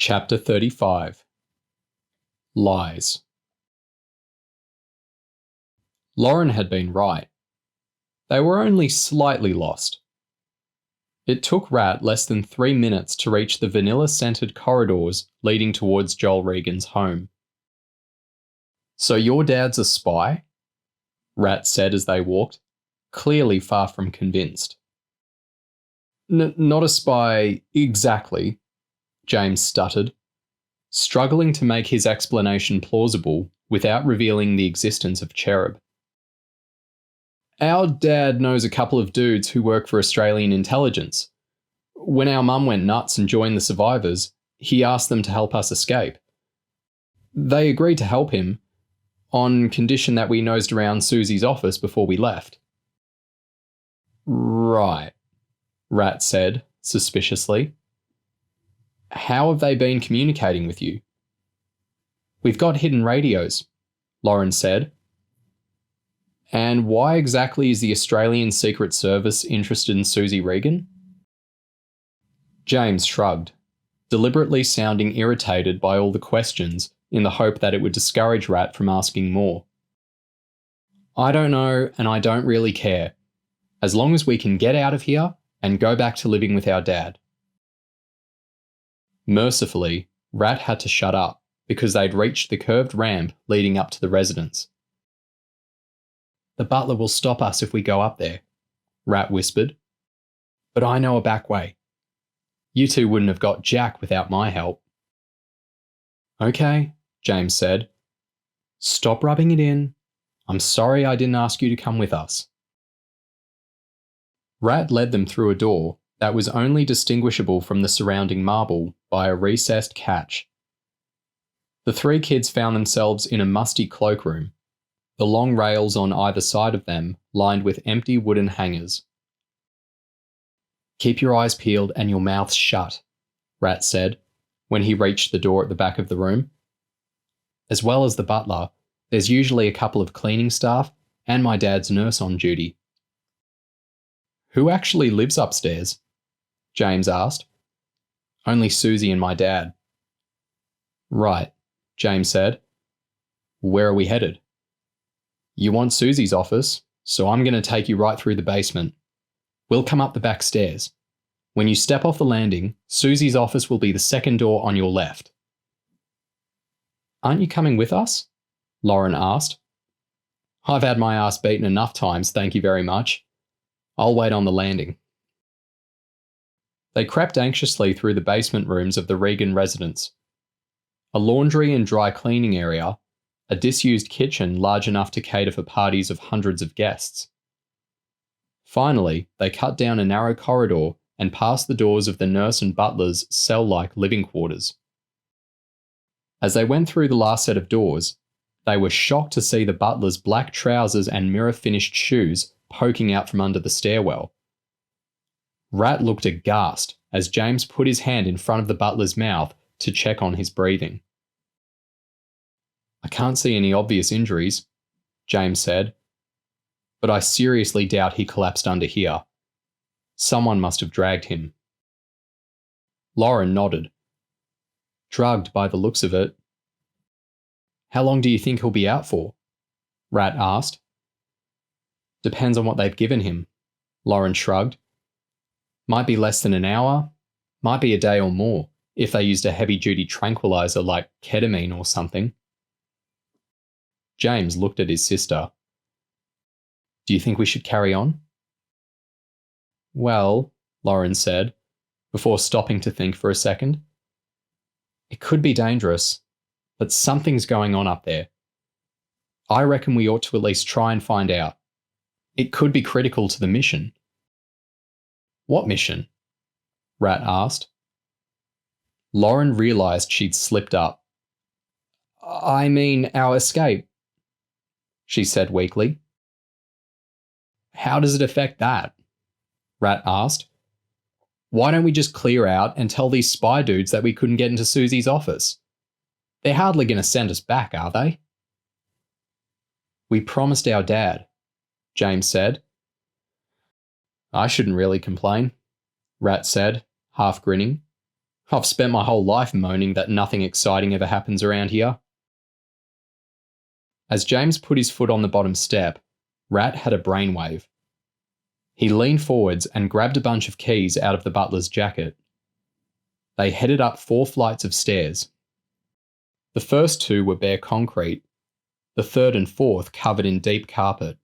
Chapter 35 Lies. Lauren had been right. They were only slightly lost. It took Rat less than 3 minutes to reach the vanilla-scented corridors leading towards Joel Regan's home. "So your dad's a spy?" Rat said as they walked, clearly far from convinced. Not a spy exactly," James stuttered, struggling to make his explanation plausible without revealing the existence of Cherub. "Our dad knows a couple of dudes who work for Australian intelligence. When our mum went nuts and joined the survivors, he asked them to help us escape. They agreed to help him, on condition that we nosed around Susie's office before we left." "Right," Rat said, suspiciously. "How have they been communicating with you?" "We've got hidden radios," Lauren said. "And why exactly is the Australian Secret Service interested in Susie Regan?" James shrugged, deliberately sounding irritated by all the questions in the hope that it would discourage Rat from asking more. "I don't know, and I don't really care, as long as we can get out of here and go back to living with our dad." Mercifully, Rat had to shut up because they'd reached the curved ramp leading up to the residence. "The butler will stop us if we go up there," Rat whispered. "But I know a back way. You two wouldn't have got Jack without my help." "Okay," James said. "Stop rubbing it in. I'm sorry I didn't ask you to come with us." Rat led them through a door that was only distinguishable from the surrounding marble by a recessed catch. The three kids found themselves in a musty cloakroom, the long rails on either side of them lined with empty wooden hangers. "Keep your eyes peeled and your mouths shut," Rat said, when he reached the door at the back of the room. "As well as the butler, there's usually a couple of cleaning staff and my dad's nurse on duty." "Who actually lives upstairs?" James asked. "Only Susie and my dad." "Right," James said. "Where are we headed?" "You want Susie's office, so I'm going to take you right through the basement. We'll come up the back stairs. When you step off the landing, Susie's office will be the second door on your left." "Aren't you coming with us?" Lauren asked. "I've had my ass beaten enough times, thank you very much. I'll wait on the landing." They crept anxiously through the basement rooms of the Regan residence. A laundry and dry cleaning area, a disused kitchen large enough to cater for parties of hundreds of guests. Finally, they cut down a narrow corridor and passed the doors of the nurse and butler's cell-like living quarters. As they went through the last set of doors, they were shocked to see the butler's black trousers and mirror-finished shoes poking out from under the stairwell. Rat looked aghast as James put his hand in front of the butler's mouth to check on his breathing. "I can't see any obvious injuries," James said, "but I seriously doubt he collapsed under here. Someone must have dragged him." Lauren nodded. "Drugged by the looks of it." "How long do you think he'll be out for?" Rat asked. "Depends on what they've given him," Lauren shrugged. "Might be less than an hour, might be a day or more, if they used a heavy-duty tranquilizer like ketamine or something." James looked at his sister. "Do you think we should carry on?" "Well," Lauren said, before stopping to think for a second. "It could be dangerous, but something's going on up there. I reckon we ought to at least try and find out. It could be critical to the mission." "What mission?" Rat asked. Lauren realised she'd slipped up. "I mean, our escape," she said weakly. "How does it affect that?" Rat asked. "Why don't we just clear out and tell these spy dudes that we couldn't get into Susie's office? They're hardly going to send us back, are they?" "We promised our dad," James said. "I shouldn't really complain," Rat said, half grinning. I've spent my whole life moaning that nothing exciting ever happens around here. As James put his foot on the bottom step, Rat had a brainwave. He leaned forwards and grabbed a bunch of keys out of the butler's jacket. They headed up 4 flights of stairs. The first 2 were bare concrete, the third and fourth covered in deep carpet.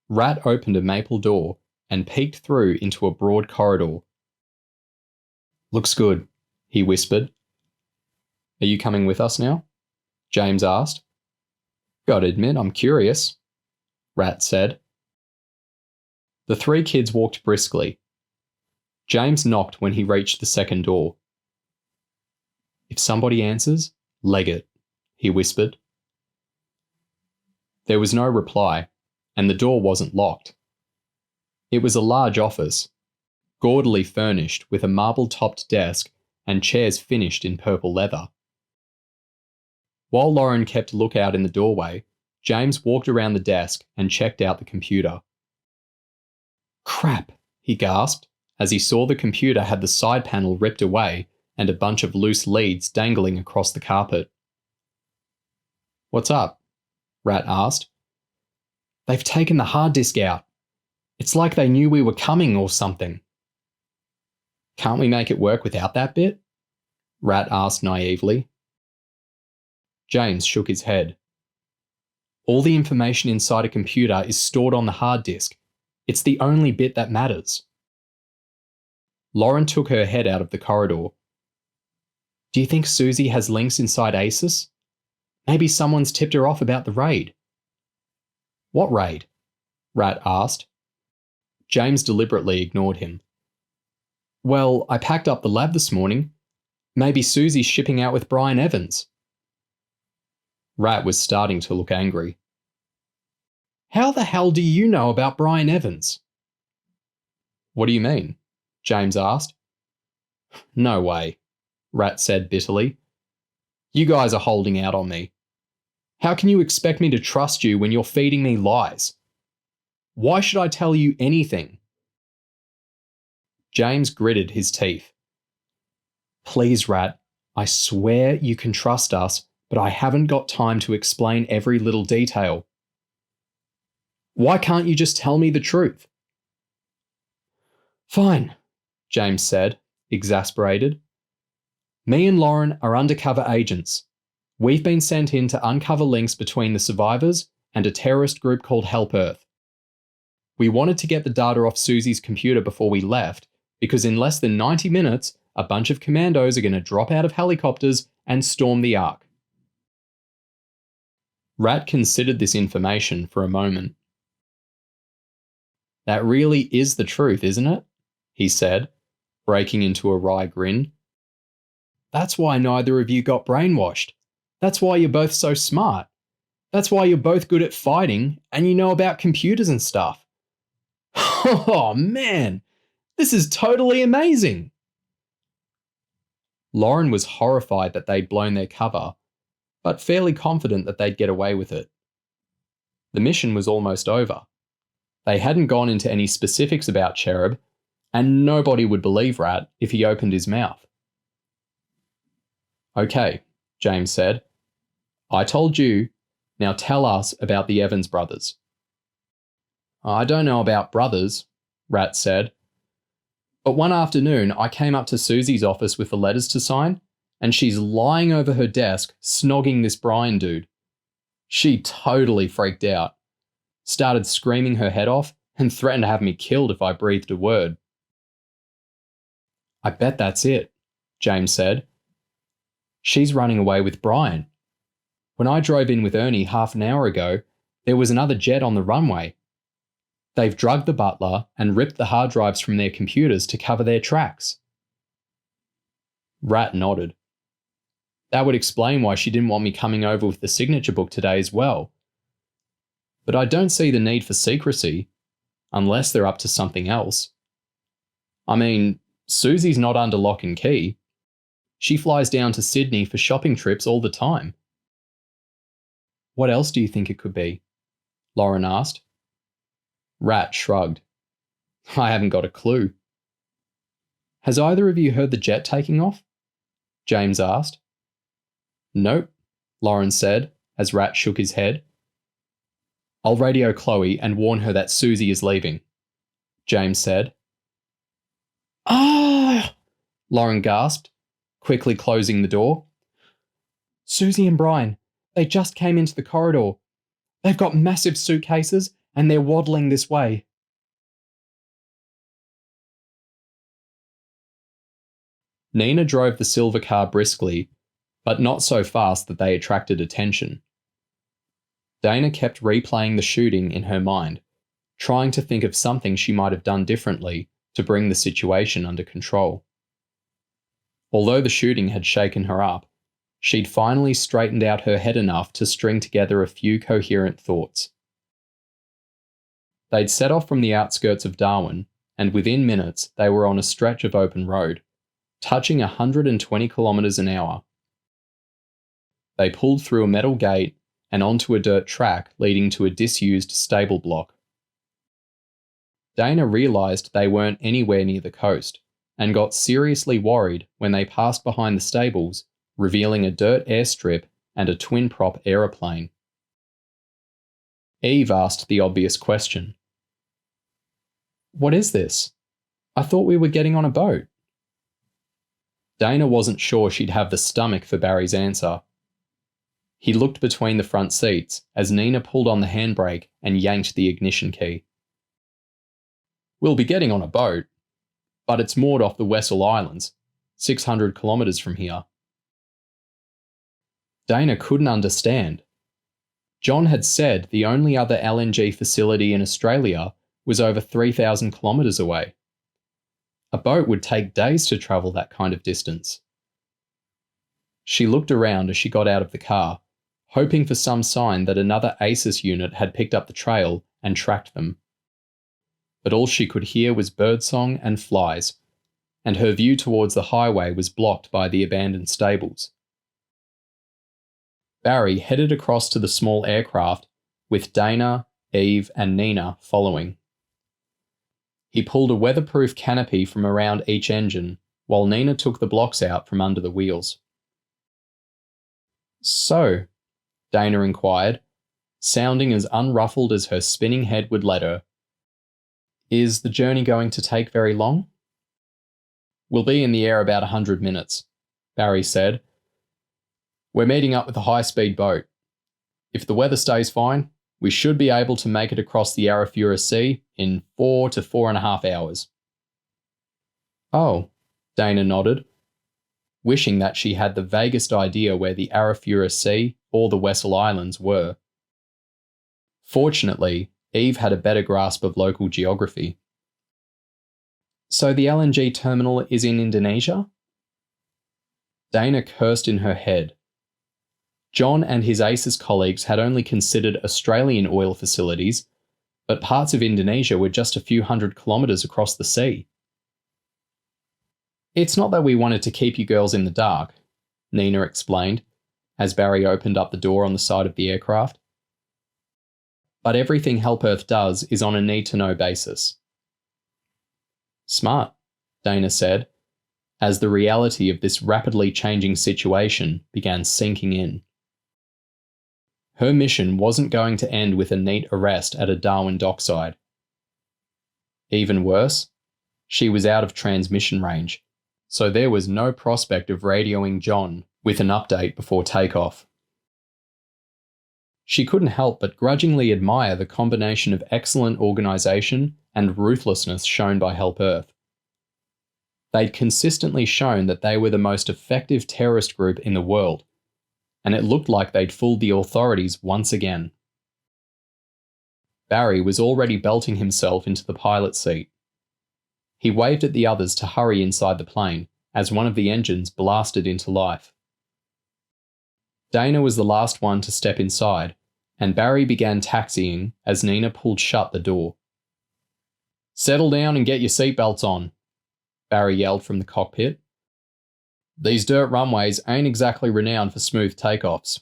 Rat opened a maple door and peeked through into a broad corridor. "Looks good," he whispered. "Are you coming with us now?" James asked. "Gotta admit, I'm curious," Rat said. The 3 kids walked briskly. James knocked when he reached the second door. "If somebody answers, leg it," he whispered. There was no reply, and the door wasn't locked. It was a large office, gaudily furnished with a marble-topped desk and chairs finished in purple leather. While Lauren kept lookout in the doorway, James walked around the desk and checked out the computer. "Crap," he gasped, as he saw the computer had the side panel ripped away and a bunch of loose leads dangling across the carpet. "What's up?" Rat asked. "They've taken the hard disk out. It's like they knew we were coming or something." "Can't we make it work without that bit?" Rat asked naively. James shook his head. "All the information inside a computer is stored on the hard disk. It's the only bit that matters." Lauren took her head out of the corridor. "Do you think Susie has links inside ASIS? Maybe someone's tipped her off about the raid." "What raid?" Rat asked. James deliberately ignored him. "Well, I packed up the lab this morning. Maybe Susie's shipping out with Brian Evans." Rat was starting to look angry. "How the hell do you know about Brian Evans?" "What do you mean?" James asked. "No way," Rat said bitterly. "You guys are holding out on me. How can you expect me to trust you when you're feeding me lies? Why should I tell you anything?" James gritted his teeth. "Please, Rat, I swear you can trust us, but I haven't got time to explain every little detail." "Why can't you just tell me the truth?" "Fine," James said, exasperated. "Me and Lauren are undercover agents. We've been sent in to uncover links between the survivors and a terrorist group called Help Earth. We wanted to get the data off Susie's computer before we left, because in less than 90 minutes, a bunch of commandos are going to drop out of helicopters and storm the Ark." Rat considered this information for a moment. "That really is the truth, isn't it?" he said, breaking into a wry grin. "That's why neither of you got brainwashed. That's why you're both so smart. That's why you're both good at fighting and you know about computers and stuff. Oh man, this is totally amazing." Lauren was horrified that they'd blown their cover, but fairly confident that they'd get away with it. The mission was almost over. They hadn't gone into any specifics about Cherub, and nobody would believe Rat if he opened his mouth. "Okay," James said. "I told you, now tell us about the Evans brothers." "I don't know about brothers," Rat said. "But one afternoon I came up to Susie's office with the letters to sign, and she's lying over her desk snogging this Brian dude. She totally freaked out. Started screaming her head off and threatened to have me killed if I breathed a word." "I bet that's it," James said. "She's running away with Brian. When I drove in with Ernie half an hour ago, there was another jet on the runway. They've drugged the butler and ripped the hard drives from their computers to cover their tracks." Rat nodded. "That would explain why she didn't want me coming over with the signature book today as well. But I don't see the need for secrecy, unless they're up to something else. I mean, Susie's not under lock and key. She flies down to Sydney for shopping trips all the time." "What else do you think it could be?" Lauren asked. Rat shrugged. "I haven't got a clue." Has either of you heard the jet taking off? James asked. Nope, Lauren said, as Rat shook his head. I'll radio Chloe and warn her that Susie is leaving, James said. Ah! Lauren gasped, quickly closing the door. Susie and Brian, they just came into the corridor. They've got massive suitcases and they're waddling this way. Nina drove the silver car briskly, but not so fast that they attracted attention. Dana kept replaying the shooting in her mind, trying to think of something she might have done differently to bring the situation under control. Although the shooting had shaken her up, she'd finally straightened out her head enough to string together a few coherent thoughts. They'd set off from the outskirts of Darwin, and within minutes they were on a stretch of open road, touching 120 kilometres an hour. They pulled through a metal gate and onto a dirt track leading to a disused stable block. Dana realised they weren't anywhere near the coast, and got seriously worried when they passed behind the stables, revealing a dirt airstrip and a twin-prop aeroplane. Eve asked the obvious question. What is this? I thought we were getting on a boat. Dana wasn't sure she'd have the stomach for Barry's answer. He looked between the front seats as Nina pulled on the handbrake and yanked the ignition key. We'll be getting on a boat, but it's moored off the Wessel Islands, 600 kilometres from here. Dana couldn't understand. John had said the only other LNG facility in Australia was over 3,000 kilometres away. A boat would take days to travel that kind of distance. She looked around as she got out of the car, hoping for some sign that another ACES unit had picked up the trail and tracked them. But all she could hear was birdsong and flies, and her view towards the highway was blocked by the abandoned stables. Barry headed across to the small aircraft, with Dana, Eve, and Nina following. He pulled a weatherproof canopy from around each engine, while Nina took the blocks out from under the wheels. So, Dana inquired, sounding as unruffled as her spinning head would let her, is the journey going to take very long? We'll be in the air about 100 minutes, Barry said. We're meeting up with a high-speed boat. If the weather stays fine, we should be able to make it across the Arafura Sea in 4 to 4.5 hours. Oh, Dana nodded, wishing that she had the vaguest idea where the Arafura Sea or the Wessel Islands were. Fortunately, Eve had a better grasp of local geography. So the LNG terminal is in Indonesia? Dana cursed in her head. John and his ACES colleagues had only considered Australian oil facilities, but parts of Indonesia were just a few hundred kilometres across the sea. It's not that we wanted to keep you girls in the dark, Nina explained, as Barry opened up the door on the side of the aircraft. But everything Help Earth does is on a need-to-know basis. Smart, Dana said, as the reality of this rapidly changing situation began sinking in. Her mission wasn't going to end with a neat arrest at a Darwin dockside. Even worse, she was out of transmission range, so there was no prospect of radioing John with an update before takeoff. She couldn't help but grudgingly admire the combination of excellent organisation and ruthlessness shown by Help Earth. They'd consistently shown that they were the most effective terrorist group in the world, and it looked like they'd fooled the authorities once again. Barry was already belting himself into the pilot's seat. He waved at the others to hurry inside the plane as one of the engines blasted into life. Dana was the last one to step inside, and Barry began taxiing as Nina pulled shut the door. "Settle down and get your seatbelts on," Barry yelled from the cockpit. "These dirt runways ain't exactly renowned for smooth takeoffs."